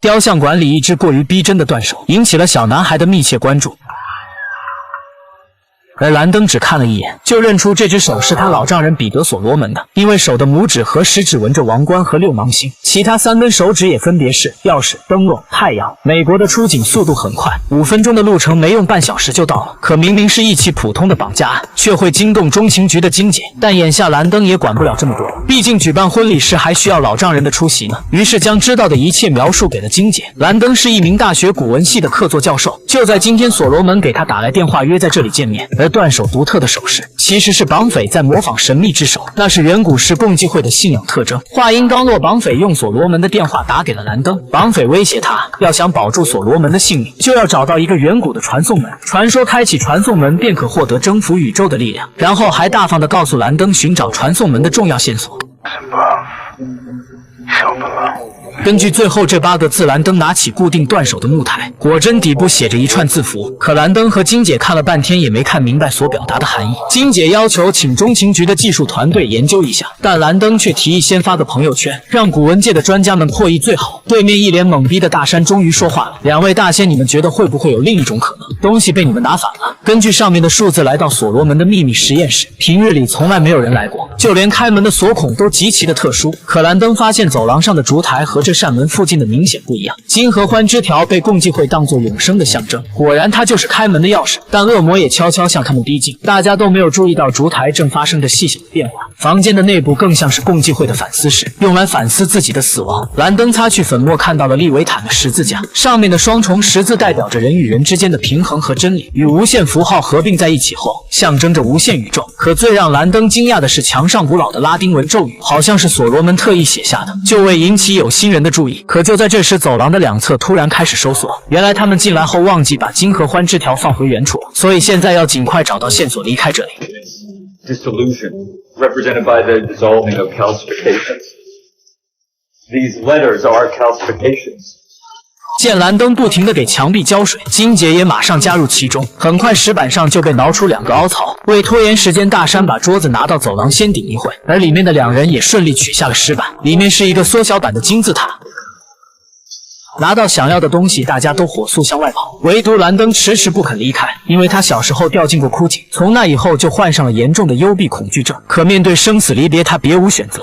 雕像馆里一只过于逼真的断手，引起了小男孩的密切关注。而兰登只看了一眼，就认出这只手是他老丈人彼得所罗门的，因为手的拇指和食指纹着王冠和六芒星，其他3根手指也分别是钥匙、灯笼、太阳。美国的出警速度很快，5分钟的路程没用半小时就到了。可明明是一起普通的绑架案，却会惊动中情局的金姐。但眼下兰登也管不了这么多，毕竟举办婚礼时还需要老丈人的出席呢。于是将知道的一切描述给了金姐。兰登是一名大学古文系的客座教授，就在今天，所罗门给他打来电话，约在这里见面。而断手独特的手势，其实是绑匪在模仿神秘之手，那是远古时共济会的信仰特征。话音刚落，绑匪用所罗门的电话打给了兰登。绑匪威胁他，要想保住所罗门的性命，就要找到一个远古的传送门，传说开启传送门便可获得征服宇宙的力量。然后还大方地告诉兰登寻找传送门的重要线索。根据最后这8个字，兰登拿起固定断手的木台，果真底部写着一串字符。可兰登和金姐看了半天也没看明白所表达的含义。金姐要求请中情局的技术团队研究一下，但兰登却提议先发个朋友圈，让古文界的专家们破译最好。对面一脸懵逼的大山终于说话了：“2位大仙，你们觉得会不会有另一种可能？东西被你们拿反了。根据上面的数字来到所罗门的秘密实验室，平日里从来没有人来过，就连开门的锁孔都极其的特殊。可兰登发现走廊上的烛台和这扇门附近的明显不一样，金合欢枝条被共济会当作永生的象征，果然它就是开门的钥匙。但恶魔也悄悄向他们逼近，大家都没有注意到烛台正发生着细小的变化。房间的内部更像是共济会的反思室，用来反思自己的死亡。兰登擦去粉末，看到了利维坦的十字架，上面的双重十字代表着人与人之间的平衡和真理，与无限符号合并在一起后，象征着无限宇宙。可最让兰登惊讶的是，墙上古老的拉丁文咒语，好像是所罗门特意写下的，就为引起有心人的注意。可就在这时，走廊的2侧突然开始收缩，原来他们进来后忘记把金合欢枝条放回原处，所以现在要尽快找到线索离开这里。Dissolution, represented by the dissolving of calcifications. These letters are calcifications. 见兰登不停地给墙壁浇水，金姐也马上加入其中。很快石板上就被挠出2个凹槽。为拖延时间，大山把桌子拿到走廊先顶一会，而里面的2人也顺利取下了石板，里面是一个缩小版的金字塔。拿到想要的东西，大家都火速向外跑，唯独兰登迟迟不肯离开，因为他小时候掉进过枯井，从那以后就患上了严重的幽闭恐惧症。可面对生死离别，他别无选择。